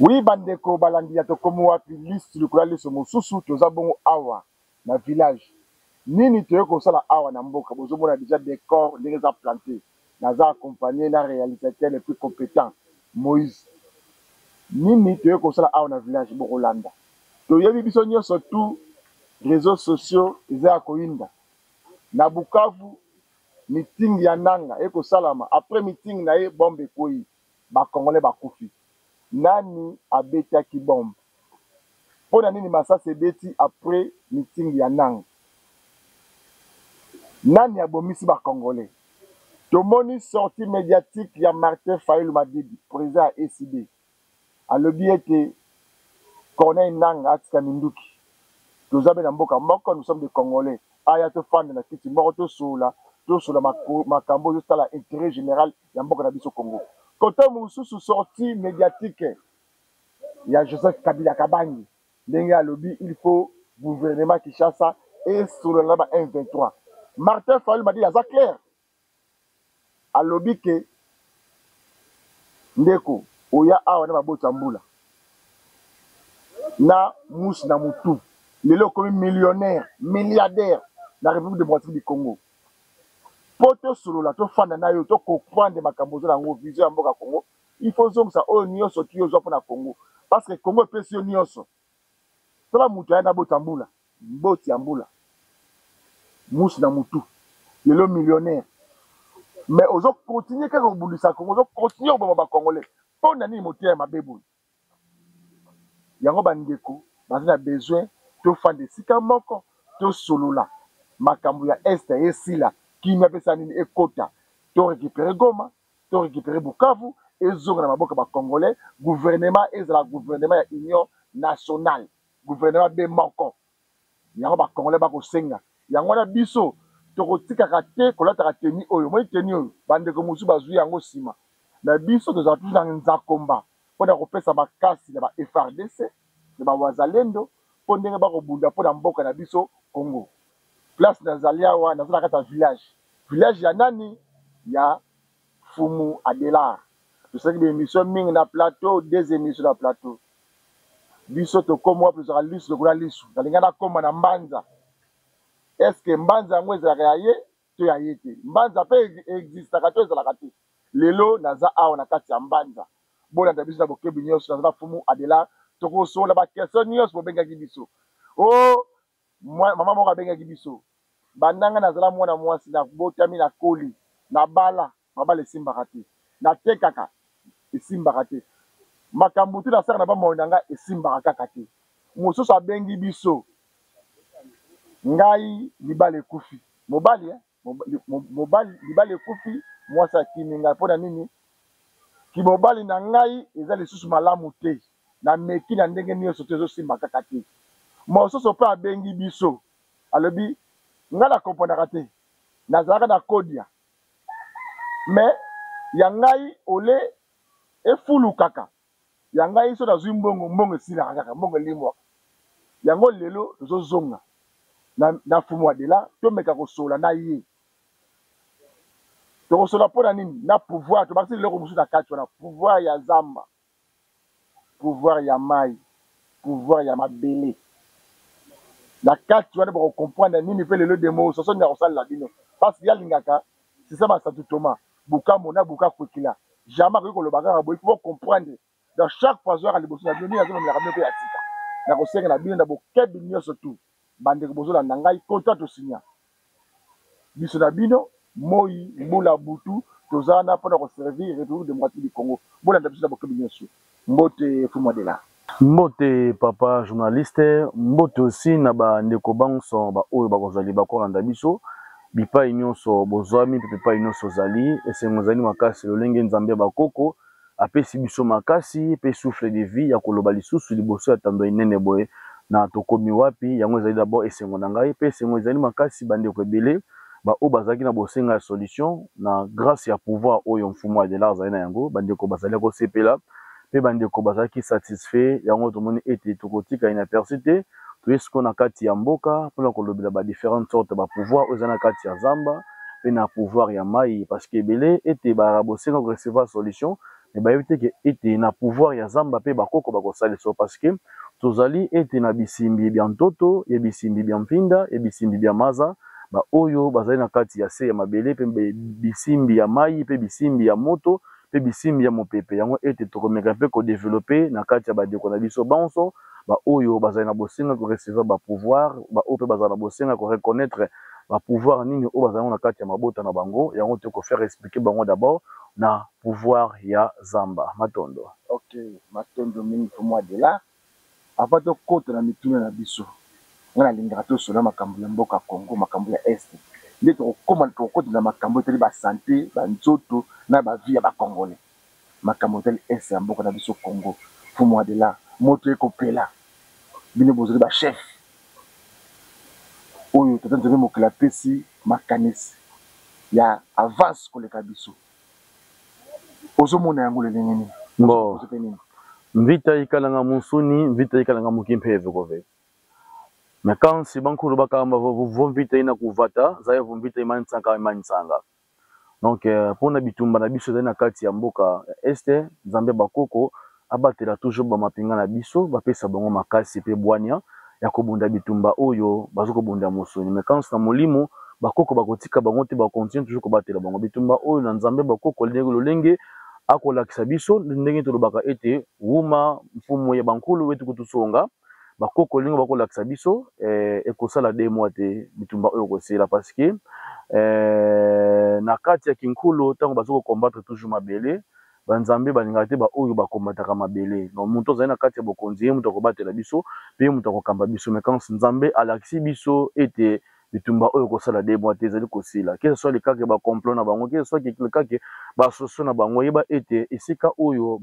Oui, bandeko balandi ya tokomo wapi liste likola liste mosusu toza bongo awa na village. Nini toye kosala awa na mboka bozomona déjà décor ndenge eza planté. Naza accompagné na réalisateur le plus compétent Moïse. Nini toye kosala awa na village bokolanda. Toyebi biso nyonso tout réseaux sociaux eza ya koyinda. Na Bukavu meeting ya nanga ekosalama après meeting na ye bombe koyi ba congolais bakufi. Nani abetiaki bombe mpona nini masasi ebeti après meeting ya nanga nani abomisi bacongolais tomoni sortie médiatique ya Martin Fayulu Madidi président ya ECD alobi ete Corneille Nanga atika minduki toza be na mboka moko nous sommes des congolais aya tofanda na kiti moko tosola makambo ezotala intérêt général ya mboka na biso Congo kote mosusu sortie médiatique ya Joseph Kabila Kabangi ndenge alobi il faut gouvernement Kinshasa et sur le laba 1-23 Martin Fayulu Madidi aza clair alobi ke ndeko oya awa na mabota mbula na musi na mutu lelo komi millionnaire milliardaire na République démocratique du Congo po tosolola tofanda na yo tokofanda makambo zo nango vision ya mboka Congo il faut zongisa oyo nyonso ti ozwa mpona Congo parce que Congo epesi yo nyonso tala mutu aya na bota mbula mboti ya mbula musi na mutu lelo millionnaire mais ozo continuer kaka kobundisa Congo ozo continuer koboma bacongolais mpo na nini motema ya mabe boye yango bandeko baza na besoin tofanda esika moko tosolola makambo ya este esila kimi apesa nini ekota torécupere Goma torécupere Bukavu ezonga na maboka bacongolais gouvernement ezala gouvernement ya union nationale gouvernement be moko yango bacongolais bakosenga yango wana biso tokotikaka te kolataka teni oyo moi teni oyo bandeko mosusu bazwi yango nsima na biso tozala toujours na nzakomba mpona kopesa makasi na ba FARDC na bawazalendo mpo ndenge bakobunda mpona mboka na biso Congo place nazali awa naza na kati ya village ya nani ya Fumu Adelar tosalaki baémission mingi na plateau des émissions na plateau biso tokóma wapi tozalaka lisu lokola lisu nalinga nakóma na Mbanza est-ce que Mbanza yango ezalaka ya ye to ya ye te Mbanza mpe existaka to ezalaka te lelo naza awa na kati ya Mbanza bolanda biso na bokebi nyonso naza na Fumu Adelar tokosola bakestion nyonso bobengaki biso o mama moko abengaki biso bandanga nazala mwana mwasi na botami na koli na bala mabala esimbaka te natekaka esimbaka te makambo te nasaka na bamoi na ngai esimbaka kaka te mosusu abengi biso ngai libala ekufi mobali libala ekufi mwasi akimi ngai mpo na nini kimobali na ngai eza lisusu malamu te na meki na ndenge nyonso te ezosimba kaka te mosusu mpe abengi biso alobi ngai nakomponaka te nazalaka na kodia me ya ngai ole efulukaka ya ngai so nazwi mbongo esilaka kaka mbongo elimwaka yango lelo tozozonga na Fumu Adelar tomeka kosola na ye tokosola mpo na nini na pouvoir tobakisi leloko mosusu na kati wana pouvoir ya zamba pouvoir ya mai pouvoir ya mabele na kati wana bakokomprendre nini mpe lelo demo sosoni ya kosalela bino parce que yalingaka sisa basatu toma buka mona buka kwekila jamais akoki koloba kaka boye po comprendre dans chaque fois oyoka liboso na bino nini azonomelaka bino mpe ya tika na kosenga na bino na bokebi nyonso tu bandeko bozolanda ngai contrat tosinya biso na bino moi mbula butu toza wana mpona koservir République démocratique du Congo bolanda biso na bokebi nyonso mbote Fumu Adelar mbote papa journaliste mbote aussi na bandeko banso oyo bakozali bakolanda biso bipai nyonso bozwami mpe bipai nyonso ozali esengo ezali makasi lolenge nzambe bakoko apesi biso makasi mpe souffle de vie ya koloba lisusu liboso ya tando inene boye na tokomi wapi yango ezali d'abord esengo na ngai mpe esengo ezali makasi bandeko ebele oyo bazalaki na bosenga ya solution na grâce ya pouvoir oyo Fumu Adelar azali na yango bandeko bazali kosepela mpe bandeko bazalaki satisfait yango tomoni ete tokotika inaperçu te toyesiko na kati ya mboka mpona kolobela différentes sortes pouvoir oyo eza na kati ya zamba mpe na pouvoir ya mai parce que ebele ete bosenga korecevoir solution mais bayebi te ke ete na pouvoir ya zamba pe bakoko bakosalisa parce que tozali ete na bisimbi bya ntoto ya bisimbi bya mpinda ya bisimbi bya maza oyo bazali na kati ya se ya mabele pe bisimbi ya mai pe bisimbi ya moto pe bisimbi ya mopepe yango ete tokomeka pe kodevelope na kati ya bandeko na biso banso oyo bazali na bosenga korecevoir bapouvoir oyo mpe bazali na bosenga koreconnaître bapouvoir nini oyo bazali na kati ya mabota na bango yango te kofaire expliquer bango d'abord na pouvoir ya zamba matondo. Ok, matondo mingi pour moi de là avant de côté na mituna na biso ngana lingaka tosola makambo ya mboka Congo makambo ya est nde tokokoma tokokota na makambo etali basanté banzoto na bavie ya bacongolais makambo etali est ya mboka na biso Congo pour moi de là moto ekopela bino bozali bachef oyo tata nzambe mokili apesi makanisi ya avance koleka biso ozomona yango lelenge nini bon mvita ikalanga musuni mvita ikalanga mukimpeve kove mais quand si bankulu bakamba vomvita ina kuvata zaye vomvita imanisanga donc pona bitumba na biso na kati ya mboka este nzambe bakoko abatela toujours bamapinga na biso bapesa bango makasi pe bwania ya kobunda bitumba oyo bazokobunda musuni mais quand na molimo bakoko bakotika bango te bakontinue toujours kobatela bango bitumba oyo na nzambe bakoko lolenge akolakisa biso ndenge tolobaka ete wuma mfumu ya bankulu wetu kutusonga bakoko lingo bakolakisa biso ekosala 2 mois te bitumba oyo kosela parce que na kati ya kinkulu ntango bazoko combattre toujours mabele banzambe balingaka te oyo bakombataka mabele donc moto azali na kati ya bokonzi ye moto akobatela biso pe moto akokamba biso mais quand nzambe alakisi biso ete bitumba oyo kosala 2 mois te ezali kosila que ce soit le cas que bacomplot na bango que ce soit le cas que basoso na bango yeba ete esika oyo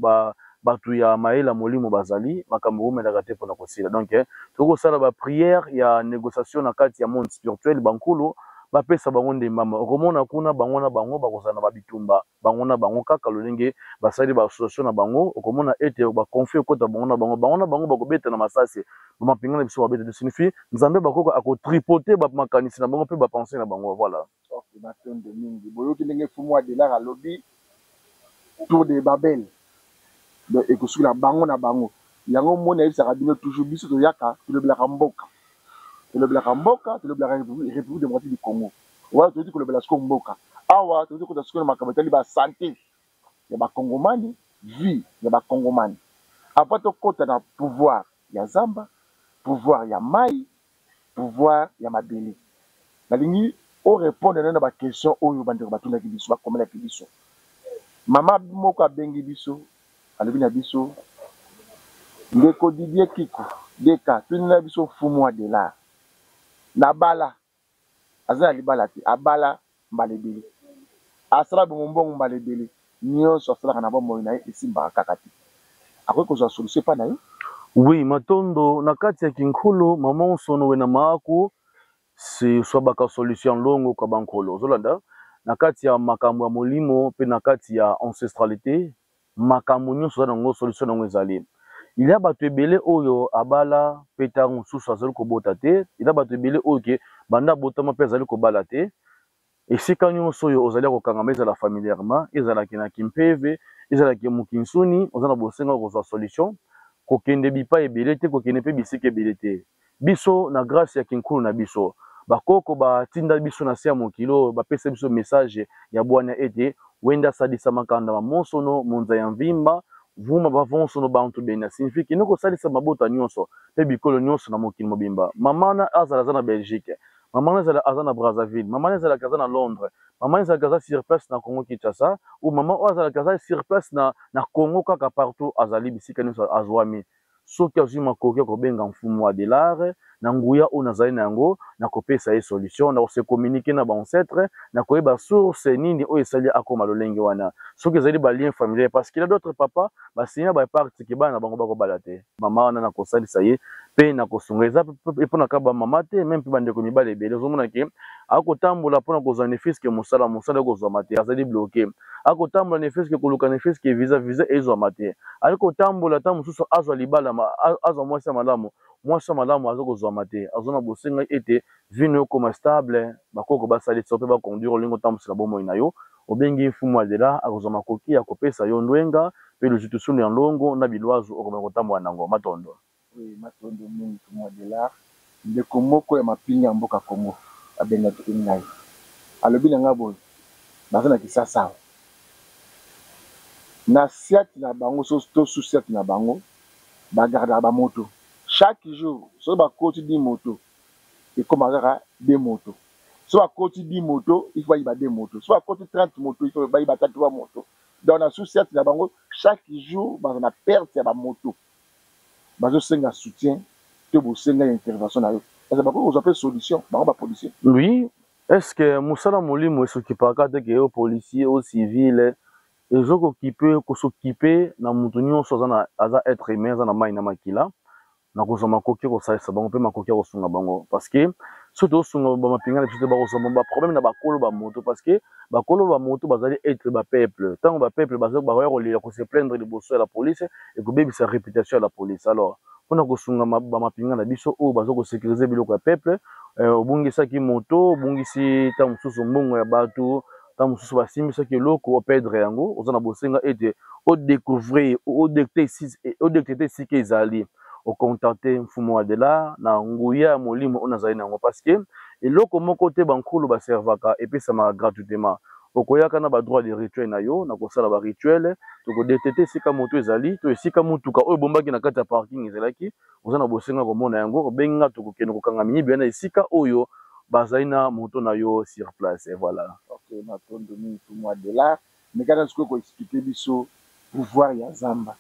bato ya mayela molimo bazali makambo omelaka te mpona kosila donc tokosala baprière ya négociation na kati ya monde spirituel bankulu bapesa bango ndembama okomona kuna bango na bango bakozala na babitumba bango na bango kaka lolenge basali baasociation na bango okomona ete baconfie ekota bango na bango bakobeta na masasi bamapinga na biso babeta de signifie nzambe bakoko akotripote bamakanisi na bango mpe bapense na bango voilà. Ok, matondo mingi boyoki ndenge fumu adelar alobi tour de babel ekosukila bango na bango yango moni ayebisaka bino toujours biso toyaka tolobelaka mboka tolobelaka république démocratique du Congo wala toyoti kolobela siko mboka awa toyoti kota siko na makambo etali basanté ya bakongomani vie ya bakongomani avant tokota na pouvoir ya zamba pouvoir ya mai pouvoir ya mabele nalingi orépondre na baquestion oyo bandeko batundaki biso bakomelaki biso mama moko abengi biso alobi na biso ndeko Didier Kiko deka tuni na biso fumu adelar na bala aza na libala te abala mbalebele asala bongo mbalebele nyonso asalaka na bomoi na ye esimbaka kaka te akoki kozwa solution epa na ye. Oui, matondo na kati ya kinkulu mama osono we na maaku si swabaka solution longo kwa bankolo ozolanda na kati ya makambo ya molimo pe na kati ya ancestralité makambo nyonso za nango solution nango ezali il y a bato ebele oyo abala pe ntango mosusu azali kobota te il y a bato ebele oyo ke banda botama mpe azali kobala te esika nyonso oyo ozali kokangama ezala familièrement ezalaki na kimpeve ezalaki mokinsuni oza na bosenga kozwa solution kokende bipa ebele te kokende mpe bisika ebele te biso na grâce ya kinkulu na biso bakoko batinda biso na se ya mokilo bapesa biso message ya bwana ete wenda asalisa makanda mamonsono monza ya mvimba vuma bavonsono bantu bena signifie kino kosalisa mabota nyonso mpe bikolo nyonso na mokili mobimba mamana azala aza na Belgique mamana azala aza na Brazzaville mamana azalaka aza na Londres mamana azalaka aza sur place na Congo Kinshasa ou mama oyo azalaka aza sur place na Congo kaka partout azali bisika nyonso azwami soki azwi makoki ya kobenga mfumu adelar na nguya oyo nazali na yango nakopesa ye solution nakose communique na baancetre nakoyeba source nini oyo esali akoma lolenge wana soki ezali balien familier parce qu'il y a d'autres papa basinya baparti ke bana na bango bakobala te mama wana nakosalisa ye mpe nakosunga eza mpona kaba mama te meme mpe bandeko mibale ebele ozomona ke akotambola mpona kozwa nefiske mosala ekozwama te azali bloke akotambola nefiske koluka nefiske visa ezwama te ali kotambola ta mosusu azwa libala azwa mwasi ya malamu aza kozwama te azwa na bosenga ete vino ekoma stable bakoko basalisa mpe baconduire olingo otambwisela bomoi na yo obengi mfumu adela akozwa makoki akopesa yo ndwenga pe lojutusunu ya ndongo na bilwazu okomeka kotambola nango matondo. Oui, matondo mingi mfumu adela ndeko moko ya mapinga ya mboka Congo abengaki ngai alobi na nga boye baza na Kisasa na siati na bango to susiati na bango bagardaka bamoto chaque jour soki bakoti 10 moto ekomaka 2 moto so bakoti 10 moto il faut bayiba 2 moto so bakoti 30 moto il faut bayiba 3 moto donc na susiati na bango chaque jour baza na perte ya bamoto bazosenga soutien te bosenga intervention na yo parce que bakoki kozwa mpe solution bango bapolicier. Oui, est-ce que mosala molimo esokipaka te ke o policier o civil s'occuper na mutu nyonso aza être humain aza na mai na makila na kozwa makoki kosalisa bango mpe makoki ya kosunga bango parce que soki tosunga bamapinga na biso te bakozwa baproblème na bakolo bamoto parce que bakolo bamoto bazali être bapeuple ntango bapeuple bakoya kolela kose plaindre liboso ya la police ekobebisa réputation ya la police. Alors mpona kosunga bamapinga na biso oyo baza kosécurize biloko ya peuple obungisaki moto obungisi ta mosusu mbongo ya bato ta mosusu basimbisaki eloko opedre yango oza na bosenga ete odécouvrir odétecte esika ezali ocontacte mfumu adela na nguya ya molimo oyo nazali nango parce que eloko moko te bankulu baservaka epesamaka gratuitement okoyaka na badroit de rituel na yo na kosala barituele tokodetete esika moto ezali to esika motuka oyo ebombaki na kati ya parking ezalaki oza na bosenga komona yango obenga tokokende kokanga minyibi na esika oyo bazali na moto na yo sur place et voilà. Ok, matondo mingi mfumu adela mais kaka sikoyo koexplike biso pouvoir ya zamba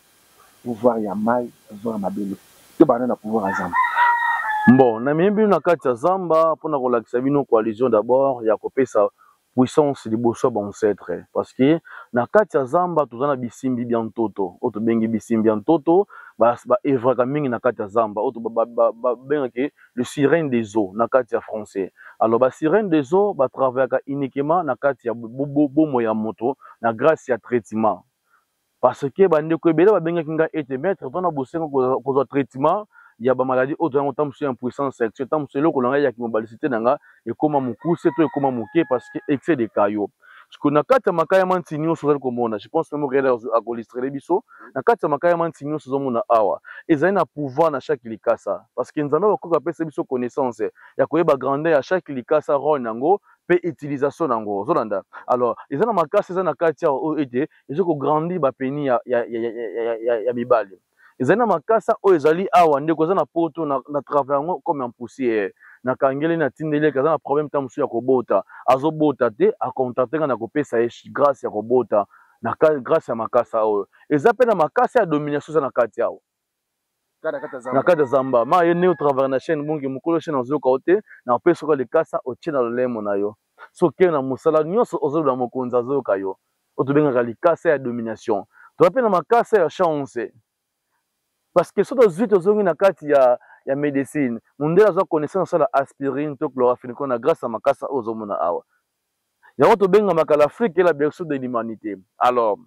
pouvoir ya mai pouvoir ya mabele to bana na pouvoir ya zamba. Bon na miyembi na kati ya zamba mpona kolakisa bino coalition d'abord ya kopesa puissance liboso ya bancêtre parce que na kati ya zamba toza na bisimbi bya ntoto oyo tobengi bisimbi ya ntoto baevraka mingi na kati ya zamba oyo babengaki le sirène des eaux na kati ya français. Alors basirène des eaux batravaillaka uniquement na kati ya bomo ya moto na grâce ya traitement parce que bandeko ebele babengaki ngai ete maître tona bosenga kozwa traitement ya bamaladi oyo toyango tamosu ya impuissance sexuelle tamosu eloko na ngai ya kimobalicité na nga ekóma mokuse to ekóma moke parce que excès de kayo parceque na kati ya makaya manti nyonso ozali komona je pense meme réel akoilistrele biso na kati ya makaya manti nyonso ozomona awa ezali na pouvoir na chaque likasa parce que nzambe bakoki apesa biso connaissance ya koyeba grandeur ya chaque likasa role nango mpe utilisation nango ozolanda. Alors eza na makasi eza na kati awa oyo ete ezokograndir bapeni ya mibale ezali na makasa oyo ezali awa ndeko eza na poto na travail yango comme en poussière na kangeli na tindeli aza na problème ta mosusu ya kobota azobota te acontacte nga na kopesa ye grâce ya kobota na grâce ya makasa oyo eza mpe na makasa ya domination eza na kati awa na kati ya zamba ma ye ne otravaille na chaîne bongi mokolo chaîne ozoyoka o te na opesa oka likasa otie na lolemo na yo soki na mosala nyonso ozoloba mokonzi azoyoka yo oyo tobengaka likasa ya domination toza mpe na makasa ya chance parce que soki tozwi tozongi na kati ya médecine mondele azwa connaissance asala aspirine to chloraphénicol na grâce ya makasa oyo ozomona awa yango tobengamaka l'Afrique la berceau de l'humanité. Alors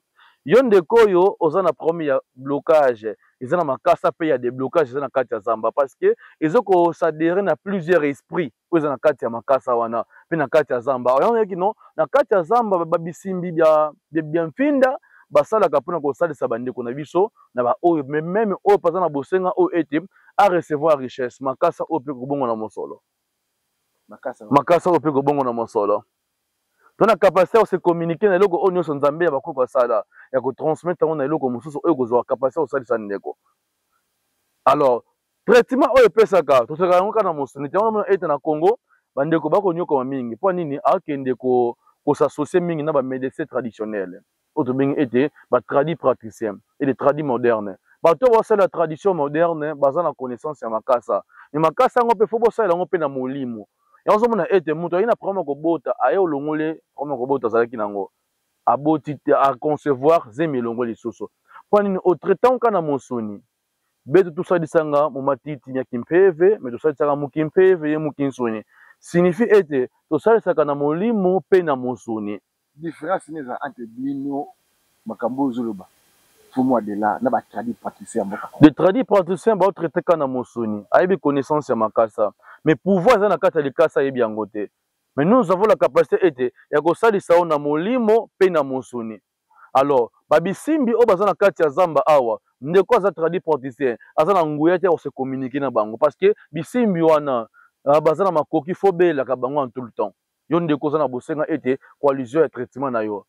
yo ndeko oyo oza na problème ya blocage eza na makasa mpe ya déblocage eza na kati ya zamba parce que ezokosadere na plusieurs esprits oyo eza na kati ya makasa wana mpe na kati ya zamba yango yaki no na kati ya zamba babisimbi bya mfinda basalaka mpona kosalisa bandeko na biso na baoyo meme oyo paza na bosenga oyo ete a recevoir richesse makasa oyo mpe kobongo na mosolo makasa oyo mpe kobongo na mosolo tona capacité se communiquer na eloko oyo nyonso nzambe ya bakoki basala ya kotransmettre yango na eloko mosusu oyo kozwa capacité kosalisa ndeko. Alors traitement oyo epesaka tosaka yango kaka na mosuni te yango ete na Congo bandeko bakonyokoma mingi mpo nini akende kosasocie mingi na bamédecin traditionnel oyo tobengi ete batradi praticien et les tradi moderne bato oyo basala tradition moderne baza na connaissance ya makasa me makasa yango mpe fo bosala yango mpe na molimo yango ozomona ete moto ayi na problème ya kobota aye olongole problème ya kobota azalaki nango aboti te aconcevoir zemi elongo lisusu mpo nini otraitant ka na mosuni beto tosalisanga momatiti ya kimpeve me tosalisaka mokimpeve ye mokinsuni signifie ete tosalisaka na molimo mpe na mosuni différence neza entre bino makambo ozoloba mfumu adela na batradi praticien mboka de tradi praticien baotraite ka na mosuni ayebi connaissance ya makasa mais pouvoir eza na kati ya likasa ayebi yango te Mais nous avons la capacité ete ya kosalisa o na molimo pe na mosuni. Alors babisimbi o baza na kati ya zamba awa ndeko aza traduit praticien aza na nguya te ya se communiquer na bango parce que bisimbi wana baza na makoki fo belaka bango en tout le temps. Yo ndeko aza na bosenga ete coalition ya traitement na yo.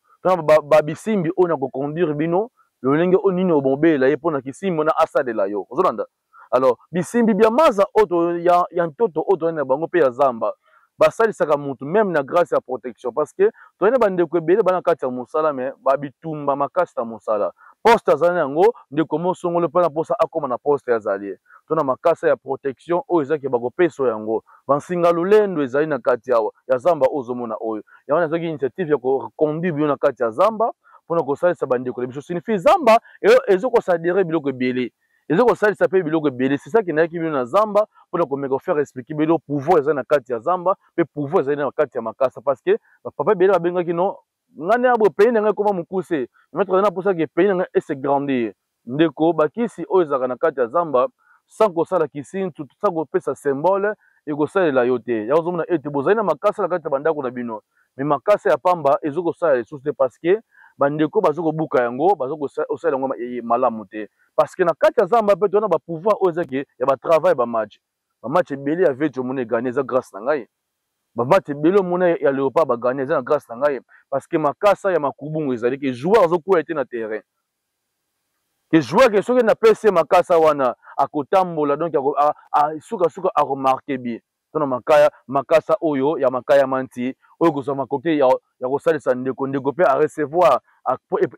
Babisimbi o na koconduire bino lolenge o nini obobela ye pona kisimbi na asadela yo. Ozolanda. Alors bisimbi bia maza oto ya ntoto oto na bango pe ya zamba. Basalisaka mutu même na grâce ya protection parce que toyene bandeko ebele bana kati ya mosala mais babitumba makasi na mosala poste azali yango ndeko mosongolo mpe na posa akoma na poste azali tona makasa ya protection oyo ezaki bakopesa yango bansinga lolendo ezali na kati awa ya zamba ozomona oyo yango nazwaki initiative ya koconduire bino na kati ya zamba mpona kosalisa bandeko na biso signifie zamba ezokosadere biloko ebele ezokosalisa mpe biloko ebele c'est ça ki nayaki bino na zamba mpona komeka kofaire expliquer bino pouvoir ezali na kati ya zamba mpe pouvoir ezali na kati ya makasa parce que bapapa ebele babengaki no ngani ya boye pays na ngai ekoma mokuse maître na posaki pays na ngai ese grandir ndeko bakisi oyo ezalaka na kati ya zamba sans kosala kisintu sans kopesa symbole ekosalela yo te ya kozomona ete bozali na makasa na kati ya bandako na bino mais makasa ya pamba ezokosala lisusu te parce que bandeko bazokobuka yango bazokosala yango malamu te parce que na kati ya zamba mpe tona bapouvoir oyo ezaki ya batravail bamatch ebele ya veto omona egane eza grâce na ngai bamatch ebele omona ya léopard bagane eza na grâce na ngai parce que makasa ya makubungu ezali ke joueur azokwela te na terrain ke joueur ke soki napesi makasa wana akotambola donc sukasuka akomarke bien tona makasa oyo ya makaya manti oyo kozwa makoki ya kosalisa ndeko mpe arecevoir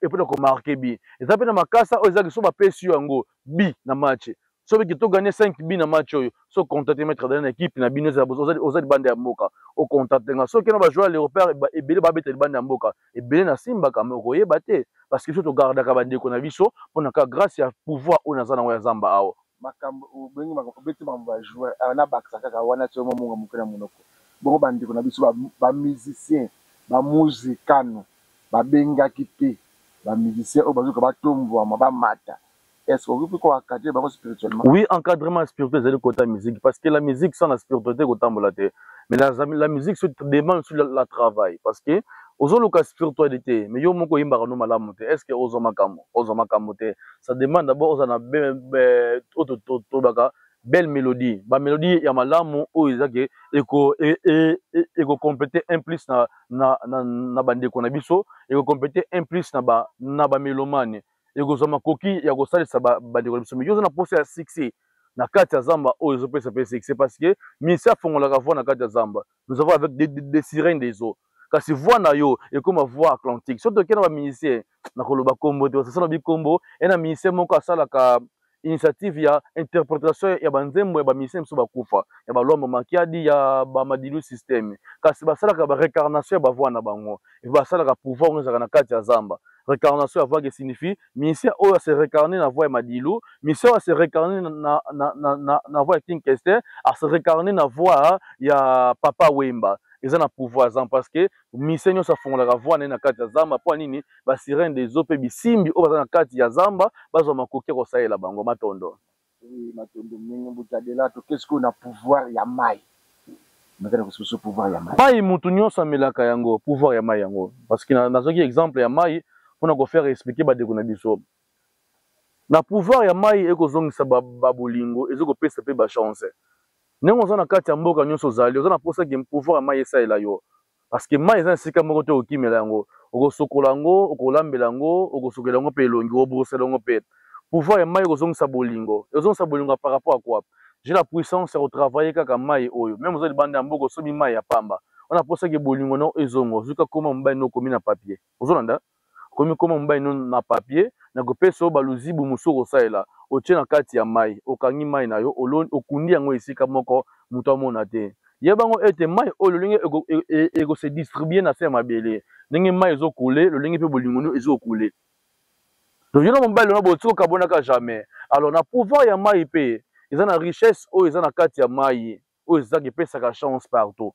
epona komarke bi eza mpe na makasa oyo ezaki so bapesi yo yango bi na match soki toganye 5 bi na match oyo so contacte maître na équipe na bino oza libanda ya mboka ocontacte nga soki na bajoueur léopard ebele babeta libanda ya mboka ebele na simbaka me okoyeba te parce que so togardaka bandeko na biso mpona ka grâce ya pouvoir oyo naza nango ya zamba awa makambo obengi obeti makambo ya joueur anabakisa kaka wana ti omo monga moke na monoko bongo bandeko na biso bamusicien bamuzikano babengaki te bamusicien oyo bazoka batombwama bamata est-ce que okoki koakadre bango spirituellement? Oui, encadrement spirituel c'est le côté musique parce que la musique sans la spiritualité kotambola te mais la musique se demande sur la travail parce que ozoluka spiritualité mais yo moko yimbaka no malamu te est-ce que ozomakambo te ça demande d'abord ozana tobaka belle mélodie ba mélodie ya malamu oyo ezaki eko compléter un plus na bandeko na biso eko compléter un plus na ba mélomane ekozwa makoki ya kosalisa bandeko na biso mais yo oza na posa ya succès na kati ya zamba oyo ezopesa mpe succès parce que misi afongolaka voix na kati ya zamba nous avons avec des sirènes des eaux kasi voix na yo ekoma voix atlantique soki toke na bamusicien na koloba kombo te basasana bikombo e na musicien moko asalaka initiative ya interprétation ya banzembo ya bamusicien biso bakufa ya balombo makiadi ya bamadilu système kasi basalaka barecarnation ya bavoix na bango basalaka pouvoir oyo ezalaka na kati ya zamba récarnation ya voix qui signifie musicien oyo se récarner na voix ya madilu musicien oyo se récarner na voix ya King Kester a se récarner na voix ya Papa Wemba eza na pouvoir zamba parce que musicien nyonso afongolaka voix na ye na kati ya zamba mpo nini basirene des eaux mpe bisimbi oyo baza na kati ya zamba bazwa makoki ya kosalela bango matondo matondo ndenge butadela tokesi koyo na pouvoir ya mai pouvoir ya mai mai mutu nyonso amelaka yango pouvoir ya mai yango parce que nazwaki exemple ya mai mpona kofaire expliquer bandeko na biso na pouvoir ya mai ekozongisa babolingo ezokopesa mpe bachance ndenge oza na kati ya mboka nyonso ozali oza na mposaki pouvoir ya mai esalela yo parce que mai eza na esika moko te okimela yango okosokola yango okolambela yango okosokela yango mpe elongi obrosela yango mpe pouvoir ya mai ekozongisa bolingo par rapport à quoi j'ai la puissance ya kotravaille kaka mai oyo même oza libanda ya mboka osomi mai ya pamba wana mposaki bolingo no ezongo ozuka koma mobali no okomi na papier ozolanda komi koma mobali no na papier na kopesa oyo baluzibu mosusu kosalela otie na kati ya mai okangi mai na yo okundi yango esika moko moto amona te yebango ete mai oyo lolenge ekose distribue na se ya mabele ndenge mai ezokule lolenge mpe bolingo no ezokule donc yo na mobali na botiki okabonaka jamais alors na pouvoir ya mai mpe eza na richesse oyo eza na kati ya mai oyo ezaki epesaka chance partout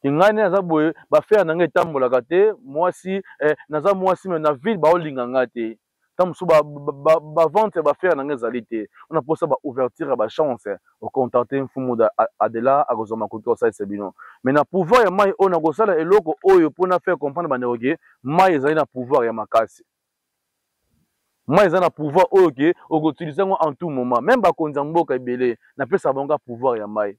ngai nde naza boye bafere na ngai etambolaka te mwasi naza mwasi me na ville baolinga nga te tant que ba vente ba faire na ngezalité on a pour ça ba ouverture ba chance au contenter mfumu da adela akozoma ko ça c'est bino mais na pouvoir ya mai on a ko sala eloko oyo pour na faire comprendre ba neroge mai ezali na pouvoir ya makasi mai ezali na pouvoir oyo ke okutiliser ngo en tout moment même ba konza mboka ebele na pesa bango pouvoir ya mai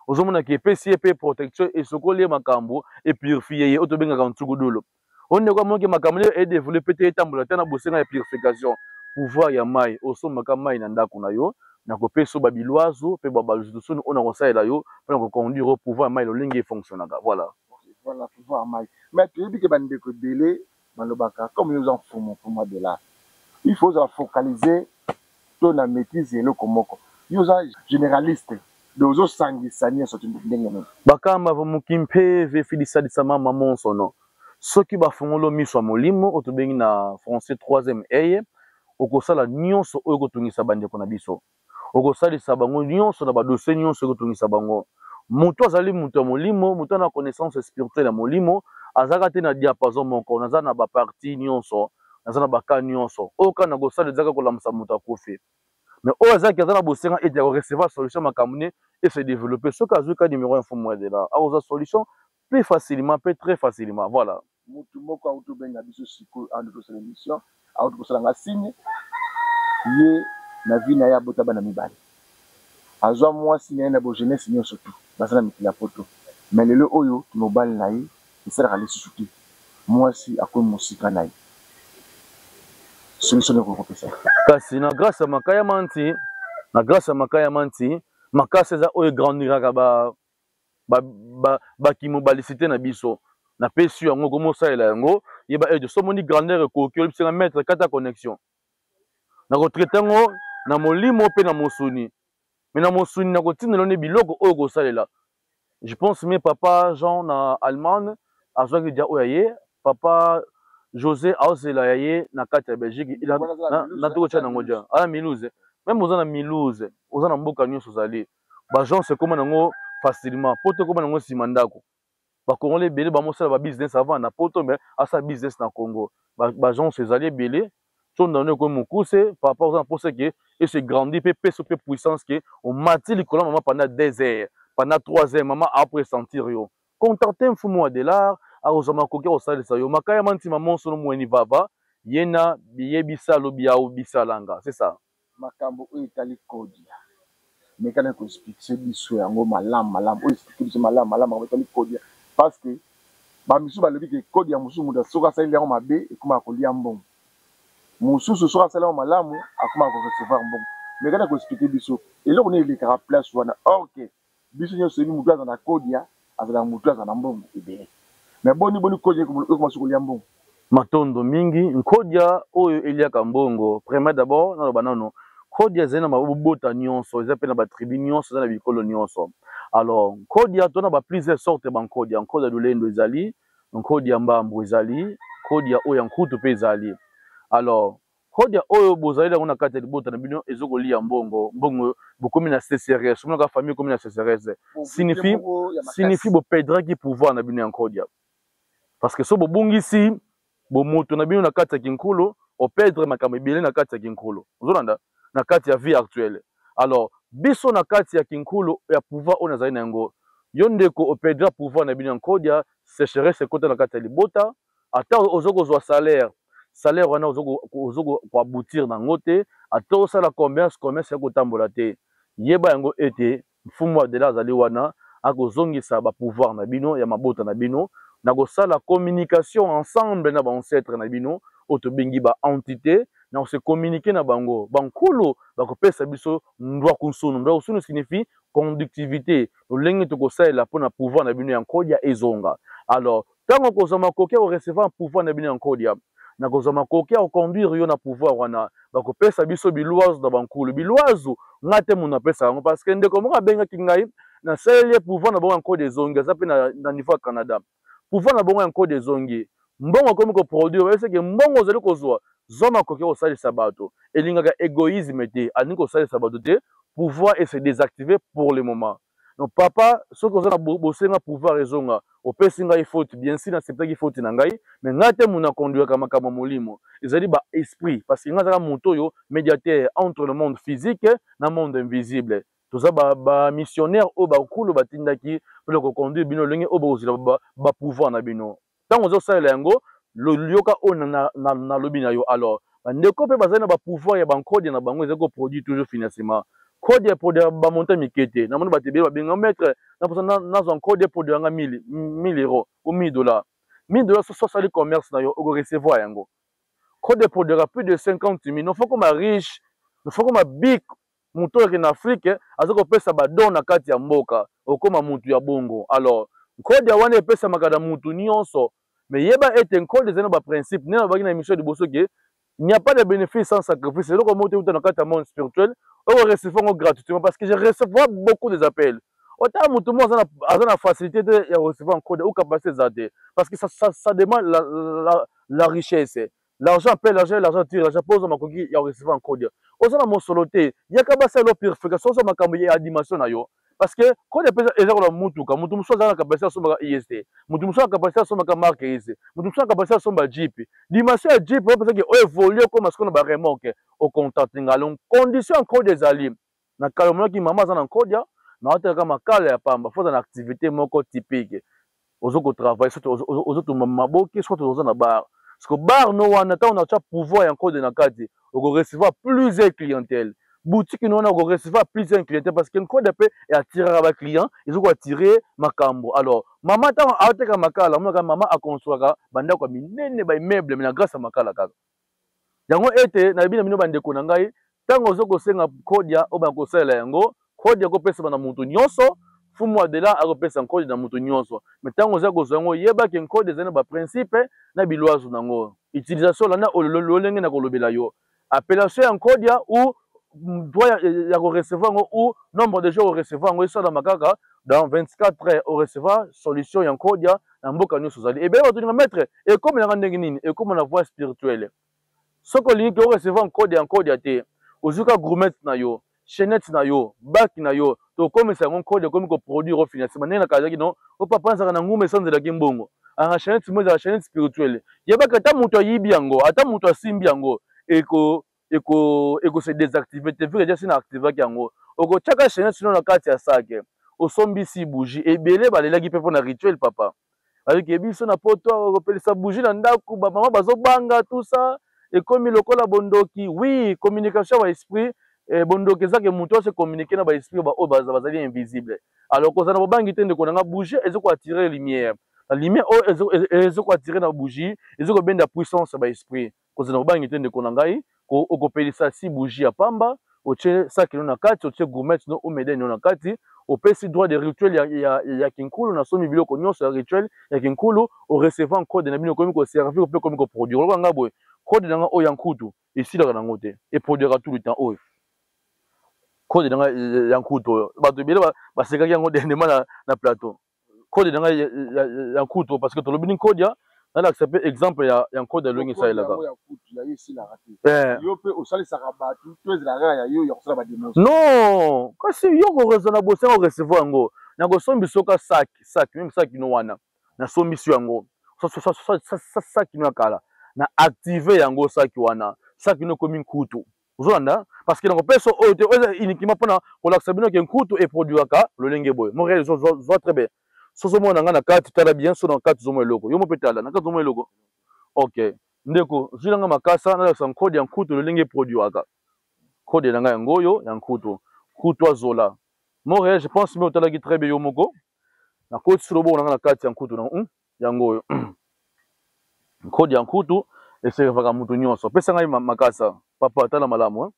ozomona ke epesi ye mpe protection esokoli ye makambo epurifie ye oyo tobengaka ntsukudulo onde kwa moke makambo leo edéveloppe te etambola te na bosenga ya purification pouvoir ya mai osombaka mai na ndako na yo na kopesa babilwazo mpe babalusuni oyo na kosalela yo mpona koconduire o pouvoir ya mai lolenge efonctionnaka voilà voilà pouvoir ya mai mais toyebi ke bandeko ebele balobaka comme yo oza mfumu de là il faut ozala focaliser to na maîtrise eloko moko yo oza généraliste ozosangisa nyonso ndenge nini bakamba bamuki mpe vefilisalisa mama monso no soki bafungolo miso ya molimo oyo tobengi na français troisième eye okosala nyonso oyo ekotungisa bandeko na biso okosalisa bango nyonso na badossier nyonso ekotungisa bango moto azali moto ya molimo moto na connaissance spirituelle ya molimo azalaka te na diapason moko naza na baparti nyonso naza na baka nyonso oyo kaka na kosala ezaka kolamisa moto akufi mais oyo azalaki aza na bosenga ete akorecevoir solution makambo ne et se développer soki azwi ka numéro info moedela akozwa solution plus facilement peut très facilement voilà mutu moko auti obenga biso sikoyo andi tosala émission auti kosalanga signe ye na vi na ye abota bana mibale azwa mwasi na ye na bojeunesse nyonso tu baza na mikili ya poto mais lelo oyo mobali na ye esalaka lisusu te mwasi akomi mosika na ye solution ekokopesa kasi na grâce ya makaya manti na grâce ya makaya manti makasi eza oyo egrandiraka bakimobalicité na biso napesi yango komosalela yango yeba ete somoni grandeur ekoki oyebisinga maître kata connexion nakotraite yango na molimo mpe na mosuni me na mosuni nakotindela ne biloko oyo kosalela je pense me papa Jean na Allemagne azwaki dia oyo ye papa José aozela ya ye na kati ya Belgique na tokotia nango dia ala Milouze même oza na Milouze oza na mboka nyonso ozali bagence ekoma nango facilement poto ekoma nango nsima ndako bakongole ebele bamosala babusiness avant na poto mais asala business na Congo bagence ezali ebele tonda no ekomi mokuse par rapport oza na mposa ke ese grandi mpe peso mpe puissance ke omati likolo mama pendant 2 heures pendant 3 heures mama apres sentir yo contacte mfumu wa delar akozwa makoki akosalisa yo makaya mantima monso no mweni vava ye na biyebisa alobi yao bisalanga c'est ça makambo oyo etali kodia mekana koexplique biso yango malamu oyo explique biso malamu etali kodia parce que bamisu balobi ke kodi ya mosusu moto soki asaleli yango mabe ekomaka kolia mbongo mosusu soki asaleli yango malamu akomaka korecevoir mbongo mekana koexplique biso eloko nini elekaka place wana or ke biso nyonso yebi motu aza na kodia azalaka motu aza na mbongo ebele mais boni kodia ekoma soki kolia mbongo matondo mingi nkodia oyo eliaka mbongo premier d'abord naloba nano kodia ezali na mabota nyonso eza mpe na batribu nyonso eza na bikolo nyonso alors kodia tona ba plusieurs sortes bankodia nkodia lolendo ezali nkodia mbambo ezali kodia oyo nkutu mpe ezali alors kodia oyo bozali yango na kati ya libota na bino ezokolia mbongo bokomi na CCRS omonaka famille komi na CCRS signifie bopedraki pouvoir na bino ya nkodia parce que so bobungisi bomoto na bino na kati ya kinkulu opedre makambo ebele na kati ya kinkulu ozolanda na kati ya vie actuelle alors biso na kati ya kinkulu ya pouvoir oyo nazali na yango yo ndeko opedra pouvoir na bino ya nkodia sécheresse ekota na kati ya libota ata ozokozwa salaire wana ozokoaboutir nango te ata osala commerce ya kotambola te yeba yango ete mfumu wa dela azali wana akozongisa bapouvoir na bino ya mabota na bino na kosala communication ensemble na baancetre na bino oyo tobengi baentité na kose communiquer na bango bankulu bakopesa biso ndwaku nsunu signifie conductivité lolenge tokosalela mpona pouvoir na bino ya nkodia ezonga alors ntango kozwa makoki akorecevoir pouvoir na bino ya nkodia na kozwa makoki akoconduire yo na pouvoir wana bakopesa biso bilwazu na bankulu bilwazu nga te mundu apesa yango parce que ndeko moko abengaki ngai nasaleli ye pouvoir na bango ya nkodia ezongi aza mpe na niveau ya Canada pouvoir na bango ya nkodia ezongi mbongo akomi koproduire oyebiseke mbongo ozali kozwa zwa makoki kosalisa bato elingaka égoïsme te alingi kosalisa bato te pouvoir et se désactiver pour le moment donc papa soki oza na bosenga pouvoir ezonga opesi ngai faute bien sûr acceptaki faute na ngai mais ngai te muna conduire kama kama molimo ezali ba esprit parce que ngai zaka moto yo médiateur entre le monde physique na monde invisible toza ba missionnaire o ba kulu batindaki pour ko conduire bino lenge o ba pouvoir na bino tango zo sala yango lioka o na lobi na yo alors ndeko pe bazali na ba pouvoir ya bankode na bango ezako produit toujours financement code pour de ba monter mikete na mona batebe ba benga mettre na posa na zon code pour de nga 1000 euros ou 1000 dollars 1000 dollars so sali commerce na yo o recevoir yango code pour de plus de 50 000 non faut comme riche non faut comme big muto en Afrique azako pesa ba don na kati ya mboka okoma mutu ya bongo alors code ya wana pesa makada mutu nyonso mais yeba ete code zena ba principe na ba na émission de bosso que il n'y a pas de bénéfice sans sacrifice. C'est donc comment tu es dans le monde spirituel, on recevoir gratuitement parce que je reçois beaucoup des appels. Autant tout le monde a la facilité de recevoir un code ou capacité d'aider parce que ça demande la richesse. L'argent appelle l'argent, l'argent tire, l'argent pose dans ma coquille, il y a recevoir un code. Au sein de mon soloté, il y a qu'à passer la purification sur ma caméra à dimension ayo. Parce que quand il y a des gens qui ont mutu muso za capacité sur ma IST, mutu muso capacité sur ma marque IST, mutu muso capacité sur ma Jeep. Dimension ya Jeep parce que on évolue comme ce qu'on a remorque au contact ngalon condition code des alim. Na kalomona ki mama za na code ya, na hata kama kala ya pamba, faut une activité moko typique. Ozoko travail, ozoto maboki, soit ozo na bar. Parce que bar no wana ta on a pouvoir en code na kati, on recevoir plusieurs clientèles. Boutique nous on a recevoir plusieurs clientèles parce que code peut attirer les clients, ils ont attirer makambo. Alors, maman ta ateka makala, maman a construire banda kwa minene ba immeuble mais grâce à makala kaka. Yango ete na bina mino bande ko na ngai, tango zoko senga code ya o ba ko sala yango, code ya ko pesa bana mutu nyonso, fumu de là a ko pesa code na mutu nyonso. Mais tango zako zango yeba ke code zena ba principe na biloazo nango. Utilisation là na ololenge na ko lobela yo. Appellation en code ya ou doit y recevoir ou nombre de jours recevoir ngo ça dans makaka dans 24 heures au recevoir solution en code ya na mboka nyo sozali et bien on doit mettre et comme la ndenge nini et comme la voie spirituelle ce que linki au recevoir en code ya te ozuka gourmet na yo chaînette na yo bac na yo to comme ça un code comme ko produire au financement na kazaki non o papa ça na ngume sans de la kimbongo en chaînette mo za chaînette spirituelle yeba ka ta muto yibi yango ata muto simbi yango eko se désactiver te vu déjà sina activer yango oko chaka chaînette sinon na kati ya sake o sombisi bougie et belé balelaki pe na rituel papa avec ebiso na poto o pelisa bougie na ndaku ba mama bazo banga tout ça et comme lokola bondoki oui communication ba esprit bondoki ça que muto se communiquer na ba esprit ba o bazali invisible alors ko zana bobangi tende ko na bougie ezoko attirer lumière la lumière ezoko attirer na bougie ezoko benda puissance ba esprit ko zana bobangi tende ko na ngai ko okopelisa si bougie ya pamba oche sakino na kati oche gourmet no omede no na kati opesi droit de rituel ya kinkulu na somi biloko nyonso ya rituel ya kinkulu o recevoir code na bino komi ko servir pe komi ko produire ko ngabo code na o yankutu esila na ngote et produira tout le temps o code na yankutu ba to bile ba sekaki yango dernièrement na plateau code na yankutu parce que to lobini code ya na accepter exemple ya code longi ça là non kasi yo ko raisonner bo ça recevoir ngo na ko sombi soka sac même sac no wana na sombi su yango sac no kala na activer yango sac wana sac no komi nkutu uzonda parce que na ko peso uniquement pour na ko l'accepter que nkutu et produira le lenge boy mon réseau zo très bien soso mona nga na kati tala bien so na kati zomo eloko yo mo petala na kati zomo eloko OK ndeko zilanga makasa na sa code ya nkutu le lenge produira code na nga yango yo ya nkutu kutu azola moi je pense mais otala ki très bien yo moko na code sur bo na kati ya nkutu na yango yo code ya nkutu eservaka mutu nyonso pesa ngai makasa papa tala malamu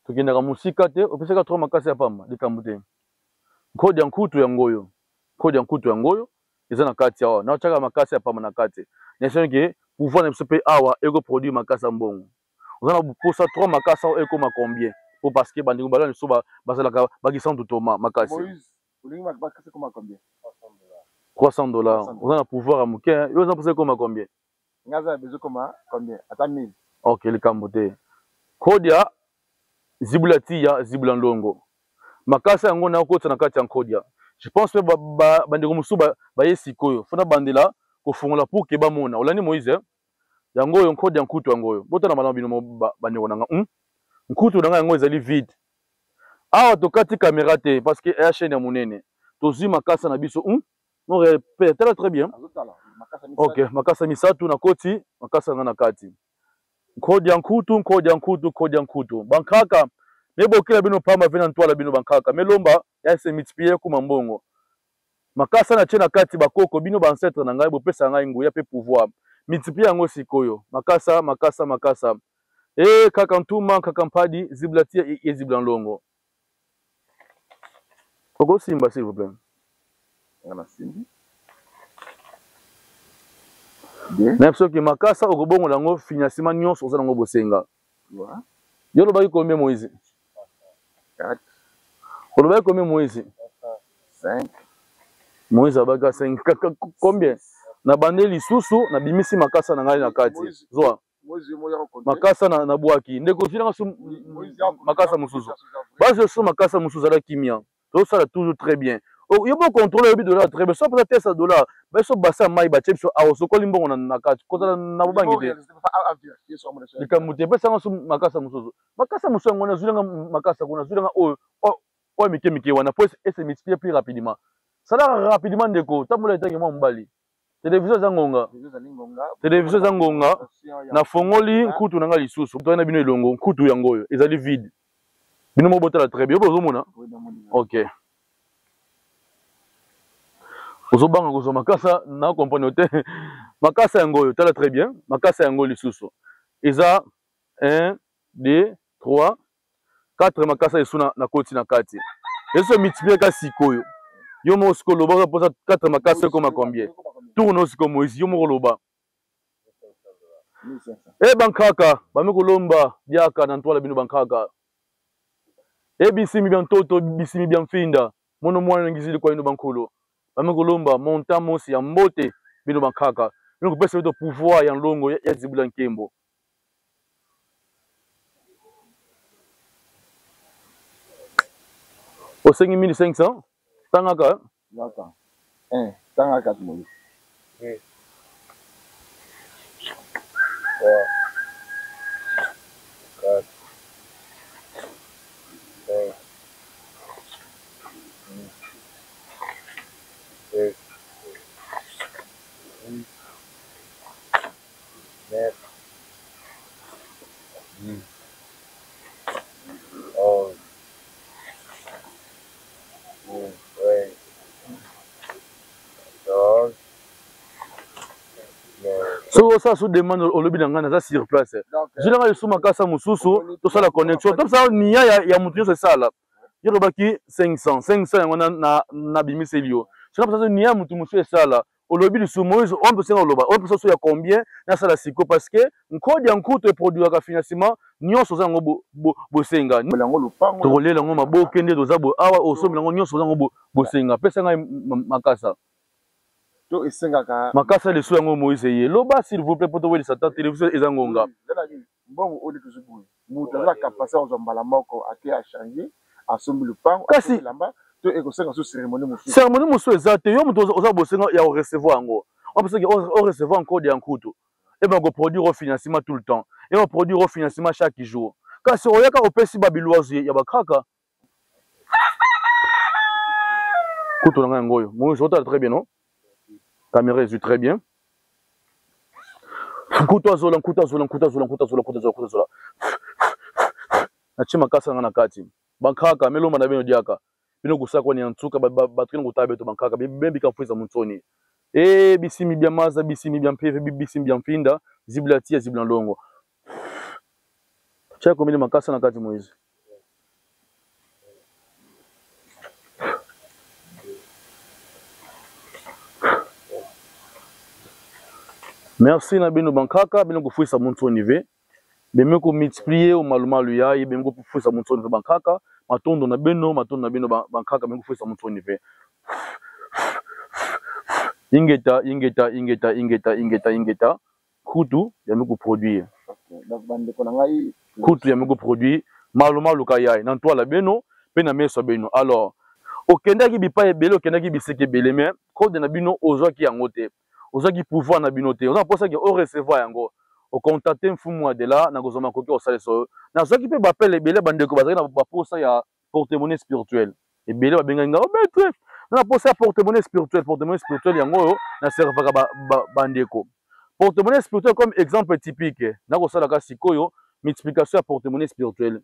tokendaka musika te opesaka trop makasa ya pamba likambo te code ya nkutu yango yo code ya nkutu yango yo eza na kati awa na chaka makasa ya pamba na kati na sio ke pouvoir na pe awa ego produire makasa mbongo ozana bukosa 3 makasa eko ma combien pour parce que bandingo bala so bazala ba ki sans toma makasi Moïse olingi makasa comme combien $300 ozana pouvoir amuke yo ozana posa comme combien ngaza bezo comme combien ata 1000 OK le kambote code ya zibulati ya zibulandongo makasa yango na okota na kati ya code ya je pense que bandeko musu ba yesikoyo fona bandela ko fongola pour ke ba mona olani Moïse yango yo nkodi yankutu yango yo botana bana bino bandeko nanga nkutu nanga yango ezali vide awa tokati caméra te parce que ya chaîne ya munene tozwi makasa na biso non répète très bien OK makasa misatu na koti makasa nga na kati nkodi yankutu bankaka nebokela bino pamba vena ntwala bino bankaka melomba ya se multiplier kuma mbongo makasa na tie na kati bakoko bino ba ancêtre na ngai bopesa ngai nguya pe pouvoir multiplier yango sikoyo makasa kaka ntuma kaka mpadi ziblatia ezibla longo Koko simba s'il vous plaît Ngana simbi na biso ki makasa okobongo lango financement nyonso oza nango bosenga yo lobaki combien Moïse 4 olobaki combien Moïse 5 Moïse abaka 5 combien na bande lisusu na bimisi makasa na ngai na kati zwa makasa na bwaki ndeko fina makasa mususu base so makasa mususu ala kimia to ça toujours très bien yo bo contrôler le dollar très bien so peut-être ça dollar ba so basa mai ba chepso awo so ko limbongo na kati ko na bobangi te likamute pesa ngaso makasa mususu ngona zulanga makasa kuna zulanga o mike wana pour essayer multiplier plus rapidement ça là rapidement ndeko tamola etangi mo mbali télévision za ngonga na fongoli nkutu nanga lisusu to na bino elongo nkutu yango oyo ezali vide bino mo botala très bien bozomona OK ozobanga kozo makasa na comprendre te makasa yango oyo tala très bien makasa yango lisusu eza 1 2 3 4 makasa esuna na koti na kati eso multiplier ka sikoyo yo mo siko loba posa 4 makasa koma combien tourne siko Moïse yo mo loba bankaka bamikolomba biaka na ntwala bino bankaka bisimi bya ntoto bisimi bya mfinda mono mwana ngizili kwa ino bankolo bamikolomba monta mosi ya mbote bino bankaka bino kopesa bito pouvoir ya longo ya zibula nkembo osengi 1500 tangaka tangaka Moïse so ça sous demande au lobby d'angana ça sur place je l'ai sous makasa mususu to ça la connexion comme ça nia ya mutu c'est ça là je le baki 500 na bimiselio c'est comme ça nia mutu musu c'est ça là au lobby du sous Moïse on peut senga loba on peut ça ya combien na ça la siko parce que nkodi yankuto produit ka financement nyonso za ngo bosenga to kolela ngo maboke nde doza bo awa osomi ngo nyonso za ngo bosenga pesa nga makasa to esengaka makasa leso yango Moïse ye loba s'il vous plaît poto weli sata télévision ezangonga bon oli tuzubu mutu la capacité on mbala moko ake a changer asombi le pan kasi lamba to ekosenga so cérémonie musu ezate yo mutu oza bosenga ya recevoir ngo on peut que on recevoir encore de yankuto et ben go produire au financement tout le temps et on produire au financement chaque jour kasi oyaka opesi babiloise ya bakaka kuto nga ngoyo Moïse ota très bien non caméra est très bien. Kutazola. Nachima kasa ngana kati. Bankaka meloma na bino diaka. Bino kusakwa ni antsuka batrino kutabe to bankaka bembi kamfuiza mutsoni. Bisimi bya maza, bisimi bya mpeve, bisimi bya mfinda, ziblatia zibla longo. Chako mili makasa na kati Moïse. Merci na bino bankaka bino kufuisa muntu nive bemeko ko multiplier o malumalu ya bemeko kufuisa muntu nive bankaka matondo na bino bankaka bemeko kufuisa muntu nive ingeta kutu ya meko produire kutu ya meko produire malumalu ka ya na ntwala bino pe na meso bino alors okendaki bipa ebele okendaki biseke ebele mais code na bino ozwaki yango te ozwaki pouvoir na bino te oza mposaki orecevoir yango ocontacte mfumu adela na kozwa makoki osalisa oyo nazwaki mpe bapele ebele bandeko bazalaki na baposa ya portemonnaie spirituelle ebele babengaki nga ometre na posa ya portemonnaie spirituelle yango oyo naservaka bandeko portemonnaie spirituelle comme exemple typique nakosalaka sikoyo multiplication ya portemonnaie spirituelle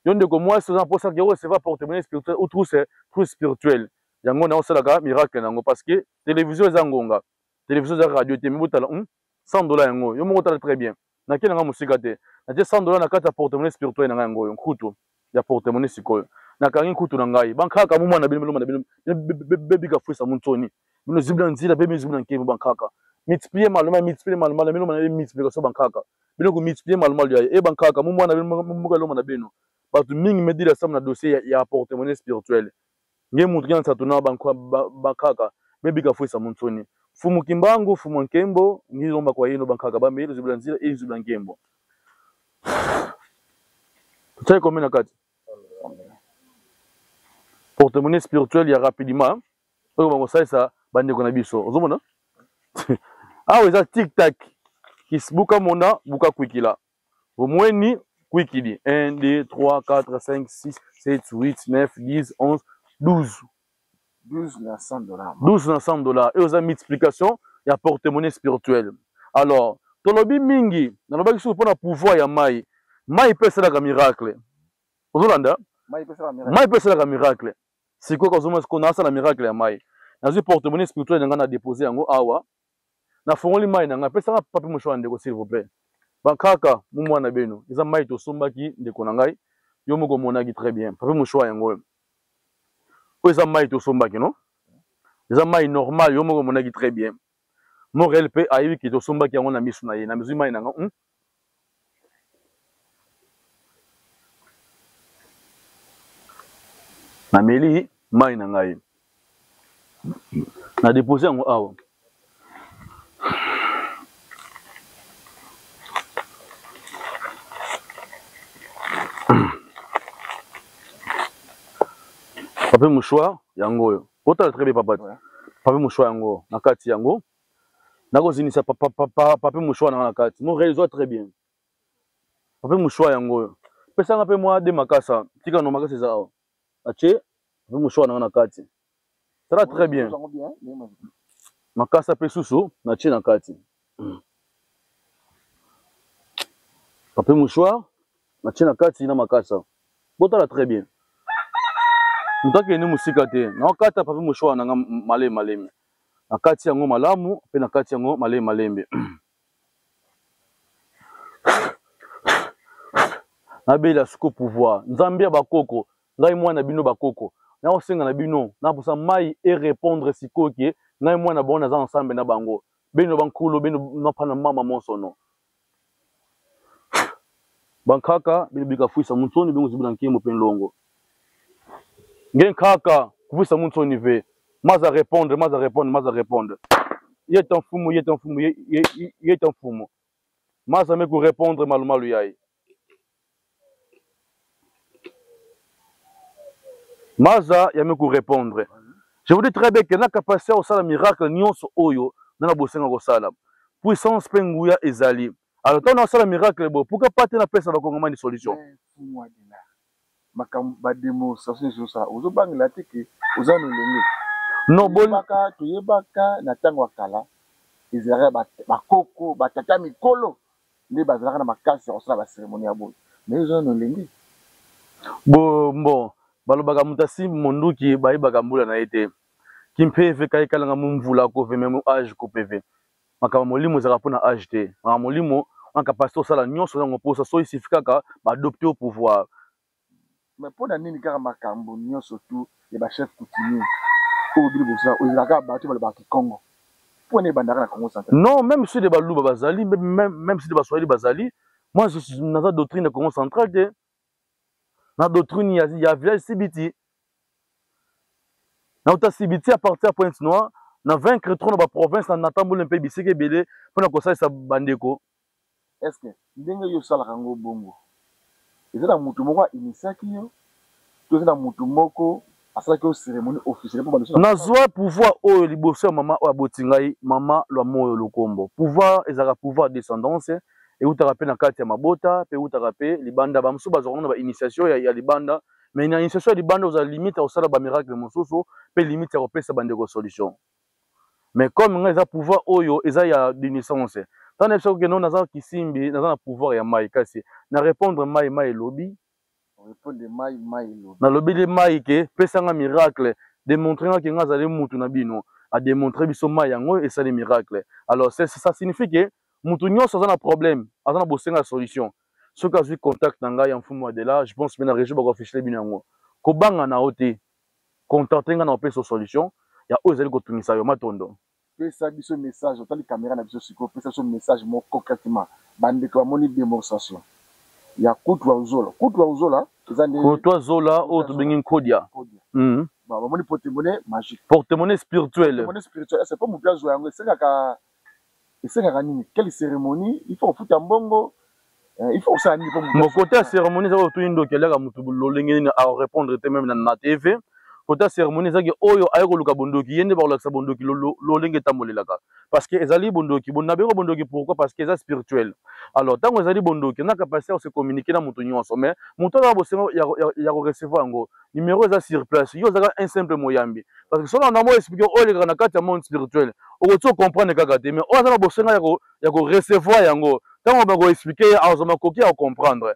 yo ndeko mwasi oza mposaki orecevoir portemonnaie spirituelle ou trou spirituel yango naosalaka miracle nango parce que télévision eza ngonga télévision eza radio te mibotala $100 yango yo moko tala très bien nake nanga mosika te natie $100 na kati ya portemonnaie spirituelle na ngai yango oyo nkutu ya portemonnaie sikoyo nakangi nkutu na ngai bankaka mumwana bino meloma na bino bebika fuisa muntoni bino zibila nzila pe mizibila nkebo bankaka multiplier maloma na bino na multiplication bankaka bino ko multiplier maloma ya e bankaka mumwana bino muka loma na bino bato mingi medila sam na dossier ya portemonnaie spirituelle nge mutu kina satuna bankaka bebika fuisa muntoni fumu kimbangu fumu nkembo ngizomba kwa yino bankaka bamelo zibila nzila e zibila nkembo tutaki combien na kati portemonnaie spirituelle ya rapidement oyo bangosalisa bandeko na biso ozomona awa eza tic-tac kisibuka mona buka kwikila omweni kwikili 1 2 3 4 5 6 7 8 9 10 11 12 na $100 12 na $100 et oza multiplication ya portemonnaie spirituelle alors tolobi mingi nalobaki soki mpona pouvoir ya mai pe esalaka miracle ozolanda mai pe esalaka miracle sikoyo kozomona sikoyo nasala miracle ya mai nazwi portemonnaie spirituelle na ngai na dépose yango awa nafongoli mai na ngai pesanga papi moshwa ndeko s'il vous plaît bankaka mumwana beno eza mai tosombaki ndeko na ngai yo moko omonaki très bien papi moshwa yango oyo eza mai tosombaki no eza mai normal yo moko omonaki très bien morel mpe ayebi ke tosombaki yango na miso na ye na mizwi mai na nga nameli mai na ngai na dépose yango awa pape mouchoir yango oyo otala très bien papa pape mouchoir yango na kati yango nakozinisa pape mouchoir nanga na kati mo réseau très bien pape mouchoir yango oyo pesanga mpe mwa de makasa tika no makasa eza awa atie pape mouchoir nanga na kati sala très bien makasa mpe susu natie na kati pape mouchoir natie na kati na makasa botala très bien mutaki ene musika te naokata pape mouchoir nanga maleme na kati yango malamu mpe na kati yango malembe nabela siko pouvoir nzambe ya bakoko ngai mwana bino bakoko naosenga na bino naposa mai e répondre sikoyo ke ngai mwana bango naza ensemble na bango bino bankulu bino napana mama monsono bankaka bino bika fuisa muntoni bingo zibula nkemo mpe nlongo ngen kaka kufuisa muntoni ve maza répondre yeta mfumu maza meku répondre malumalu yayi maza ya meku répondre je vous dis très bien que na capacité au sala miracle nyonso oyo na bosenga ko sala puissance pe nguya ezali alors tant na sala miracle bo pourquoi pas te na pesa ba kongomani solution ba démonstration sur ça ozo bangela te ke oza no lenge non bon toyebaka na ntango ya kala ezalaka bakoko batata mikolo nde bazalaka na makasi ya kosala baceremonie ya boye mais oza no lenge bon balobaka moto asimbi monduki bayebaka mbula na ye te kimpeve kaikalanga mumvula kove meme age kopeve makambo molimo ezalaka mpona age te makambo molimo en capacité osala nyonso nango mposa so isifi kaka baadopte au pouvoir mais mpona nini kaka makambo nyonso tu ya bachef coutumier oyo bili bosala ezalaka bato balobaka kikongo mpona ebandaka na congo central non même si de baluba bazali même si de baswahili bazali moi naza doctrine ya congo central te na doctrine ya village sibiti na uta sibiti à partir ya Pointe Noire na vaincre trop na baprovince na tambola mpe bisika ebele mpona kosalisa bandeko est ce que ndenge yo osalaka yango bongo eza na mutu moko ainisaki yo to eza na mutu moko asalaki o cérémonie officielle pour baloso nazwa pouvoir oyo liboso ya mama oyo aboti ngai mama lwa moyo lokombo pouvoir ezalaka pouvoir descendance eutaka mpe na kati ya mabota mpe eutaka mpe libanda bamosusu bazwaka na bainitiation ya libanda mais na initiation ya libanda ozala limite ya kosala bamiracle mosusu mpe limite ya kopesa bandeko solution mais comme ngai eza pouvoir oyo eza ya naissance tana biso kokende naza kisimbi naza na pouvoir ya mai kasi na répondre mai elobi répondre mai elobi nalobeli mai ke pesanga miracle démontrer nga ke nga azali mutu na bino a démontrer biso mai yango esali miracle alors ça signifie que mutu nyonso aza na problème aza na bosenga solution soki azwi contact na ngai ya mfumu wa dela je pense mpe na région bakoaffichele bino yango kobanga na yo te contacte nga na opesa solution ya oyo ezali kotungisa yo matondo pesa biso message otali caméra na biso sikoyo pesa biso message moko concrètement bandeko bamoni démonstration ya kutu wa uzola eza nde kutu wa zola oyo tobengi nkodia bamoni porte-monnaie magique porte-monnaie spirituelle c'est pas motu azwa yango esengaka nini quelle cérémonie il faut kofuta mbongo il faut kosala nini mo côté ya cérémonie eza oyo toyi ndoki aliaka motu lolenge nini a répondre te même na tv côté ya cérémonie ezaki oyo aye koluka bondoki ye nde bakolakisa bondoki lolenge etambolelaka parce que ezali bondoki nabengo bondoki pourquoi parce que eza spirituel alors ntango ezali bondoki na capacité ya se communiquer na moto nyonso mais moto azaka bosengo ya korecevoir yango numéro eza sur place yo ozaka un simple moyambi parce que soki na mo expliquer oyo elekaka na kati ya monde spirituel okoti ocomprendre kaka te mais oyo aza na bosenga ya korecevoir yango ntango bakoexplike ye azwa makoki ya kocomprendre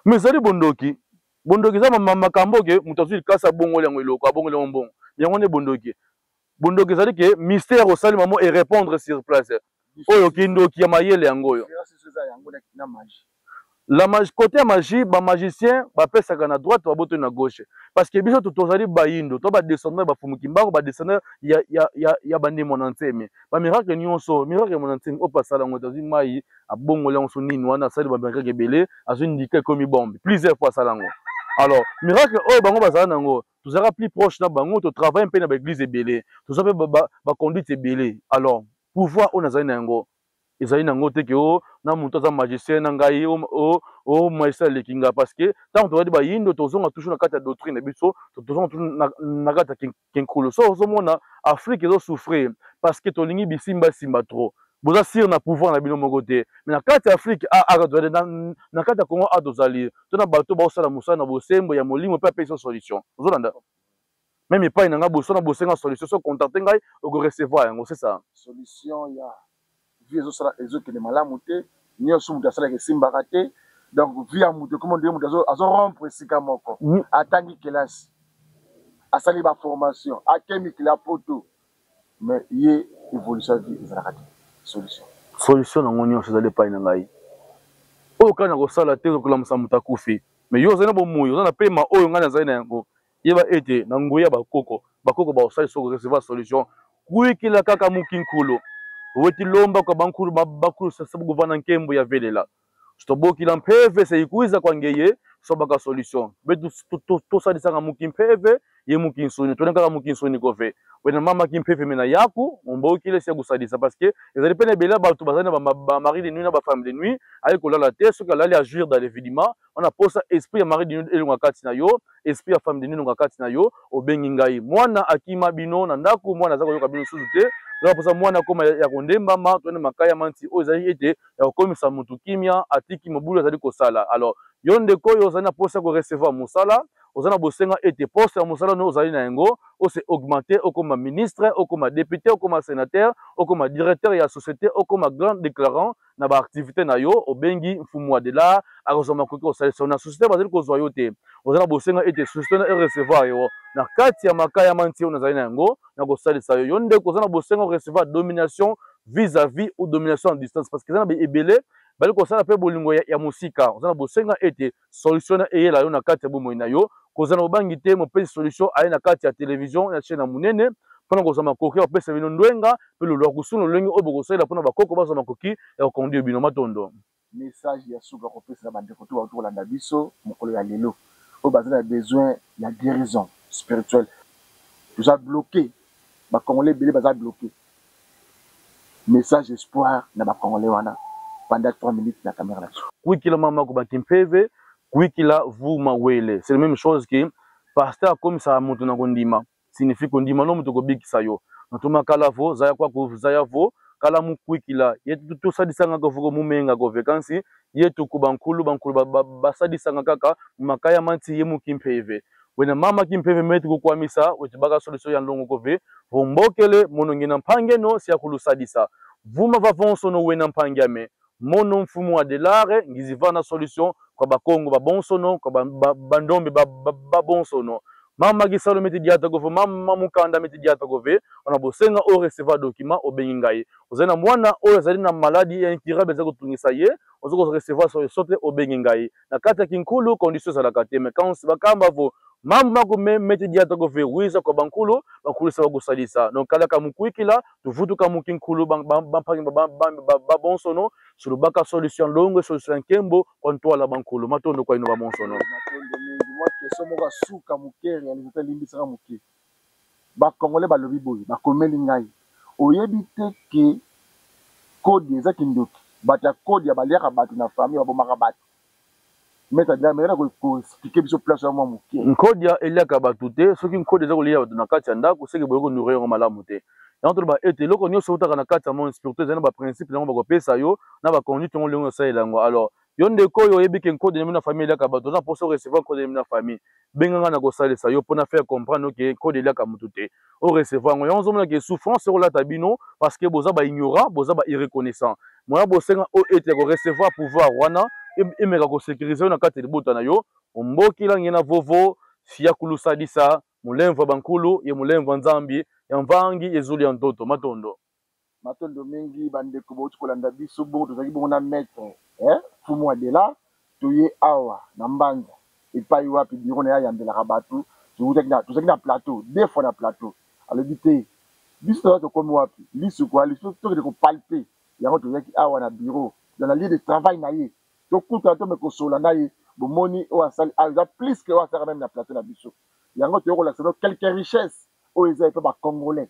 mais ezali bondoki bondoki eza makambo ke moto azwi likasi abongoli yango eloko abongoli yango mbongo yango nde bondoki ezali ke mystère osalema mo erépondre sur place oyo kindoki ya mayele yango oyo côté ya magie bamagicien bapesaka na droite babotoli na gauche parce que biso tozali bayindo to badescendant bafumuki mbango badescendant ya bandemo na ntseme bamiracle nyonso miracle mo na ntseme oyo pasala yango tozwi mai abongoli yango so nini wana asali bamiracle ebele azwi ndika ekomi bombe plusieurs fois asala yango alors miracle oyo bango bazala nango tozalaka plus proche na bango totravaille mpe na baeglise ebele toza mpe baconduite ebele alors pouvoir oyo nazali na yango ezali nango te ke o na moto aza magicien na ngai o maisa eleki nga parce que ntango tozali bayindo tozonga toujours na kati ya doctrine na biso tozonga toujours na kati ya kinkulu so ozomona afrique ezosouffrir parce que tolingi bisimbasimba trop boza sire na pouvoir na bino moko te mais na kati ya afrique na kati ya congo a tozali to na bato baosala mosala na bosembo ya molimo mpe apesa solution ozolanda même epai na ngai boso na bosenga solution so contacte ngai okorecevoir yango c'est ça solution ya vie ezokende malamu te nyonso moto asalaka esimbaka te donc vie ya moto komo ndenge moto azorompre esika moko atangi kelasi asali baformation akemikili ya poto mais ye évolution ya vie ezalaka te solution nango nyonso ezali epai na ngai oyo kaka na kosala te okolamusa moto akufi mais yo ozali na bomoi oza na pema oyo ngai nazali na yango yeba ete na ngoi ya bakoko baosali soko recevoir solution kuikila kaka mokinkulu oweti lomba kwa bankulu sasa bugovana nkembo ya velela stobokila mpeve seikuiza kwa ngeye sobaka solution betu tosalisanga muki mpeve ye muki nsoni tone kaka muki nsoni kofe wena mama ki mpeve mena yaku ombokile sia kusalisa parce que ezali pene bela bato bazana ba mari de nuit na ba femme de nuit ayi kolala te soki alali à jouir dans l'événement on a posa esprit ya mari de nuit elonga kati na yo esprit ya femme de nuit elonga kati na yo obengi ngai mwana akima bino na ndako mwana azaka yoka bino susu te donc posa mwana koma ya kondembama tone makaya manti o ezali ete ya kokomisa mutu kimia atiki mobulu azali kosala alors yo ndeko yo ozali na posa ko recevoir musala ozana bosenga ete poste ya musala no ozali na yango o se augmenter okoma ministre okoma député okoma sénateur okoma directeur ya société okoma grand déclarant na ba activité na yo obengi mfumu wa de la akozoma koki osalisa na société bazali kozwa yo te ozana bosenga ete société na recevoir yo na kati ya makaya manti yo nazali na yango na kosalisa yo ndeko ozana bosenga recevoir domination vis-à-vis ou domination en distance parce que zana ebele bali kosala pe bolingo ya musika ozana bosenga ete solution eyela yo na kati ya bomoi na yo kozana bobangi te mopesi solution aye na kati ya télévision ya chaîne ya munene mpona kozama koki ya kopesa bino ndwenga mpe lolo ya kosuna lolenge oyo bokosalela mpona bakoko bazama koki ya kokonduire bino matondo message ya suka kopesela bandeko to bauti kolanda biso mokolo ya lelo oyo baza na besoin ya guérison spirituelle toza bloqué bakongolais ebele baza bloqué message espoir na bakongolais wana pendant 3 minutes na caméra là-dessus. Oui, qu'il m'a mako bakimpeve kuikila vuma wele. C'est la même chose que pasteur comme ça mutu na kondima signifie kondima no mutu kobikisa yo natuma kala vo zaya kwa ko zaya vo kala mu kuikila yetu to sadisanga ko vuko mumenga ko vacances yetu ku bankulu basadisanga kaka makaya manti yemu kimpeve wena mama kimpeve metu ko kwamisa wetibaka solution ya ndongo ko ve vombokele monongena mpange no sia kulusadisa vuma vavonso no wena mpange ame mono mfumu wa delare ngizivana solution kwa bakongo babonsono kwa bandombe babonsono mama gisalo meti diata gove mama mukanda meti diata gove ona bosenga o recevoir document obengi ngai ozana mwana oyo zali na maladie ya incurable za kutungisa ye ozoko recevoir so sote obengi ngai na kata kinkulu conditions za la kateme quand bakamba vo mama ko meti diata gove wiza kwa bankulu bakulu sa bagusalisa donc kala ka mukwikila tuvutu ka mukinkulu babonsono sur baka solution longue solution kembo kontoa la bankulu matondo kwa ino bamonsono matondo mingi moi question moko suka mukere ya nzete limbisaka muke ba congolais ba lobi boy ba komeli ngai oyebi te ke code eza kindoki bata code ya baliaka batu na famille babomaka batu meta dia mera ko expliquer biso place ya muke code ya eliaka batu te soki code eza kolia batu na kati ya ndako seki boye ko nourrir malamu te yango ba ete loko nyonso utaka na kati ya mon spirituel eza na ba principe nango bakopesa yo na ba conduite ngo lengo salela ngo alors yo ndeko yo yebi ke code na famille eliaka batu na poso recevoir code na famille benganga na kosalisa yo pona faire comprendre que code eliaka mutu te o recevoir ngo yonzo mona ke souffrance ko la tabino parce que boza ba ignorant boza ba irreconnaissant moya bosenga o ete ko recevoir pouvoir wana emeka ko sécuriser na kati libota na yo omboki la ngena vovo fia kulusadisa mulemva bankulu ye mulemva nzambi ya mvangi ezuli ya ntoto matondo mingi bandeko bauti kolanda biso bongo tozalaki bongo na maître fumu wa dela toye awa na mbanza epai wapi biro na ya yambelaka bato tozalaki na plateau deux fois na plateau alobi te biso toza tokomi wapi lisuku liso tokende kopalpe yango tozalaki awa na bureau dans la lieu de travail na ye tokuta to me kosola na ye bomoni oyo asali aza plus ke oyo asalaka meme na plateau na biso yango toyokolakisa no quelque richesse oyo eza epe bacongolais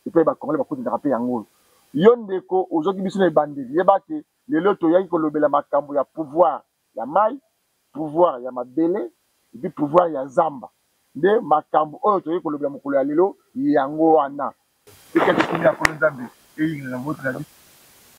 epe bacongolais bakutindaka mpe yango yo ndeko ozoki biso na ebandeli yebake lelo toyaki kolobela makambo ya pouvoir ya mai pouvoir ya mabele epi pouvoir ya zamba nde makambo oyo toyaki kolobela mokolo ya lelo yango wana ekati kimi ya kolo nzambe eyingela na mbote na biso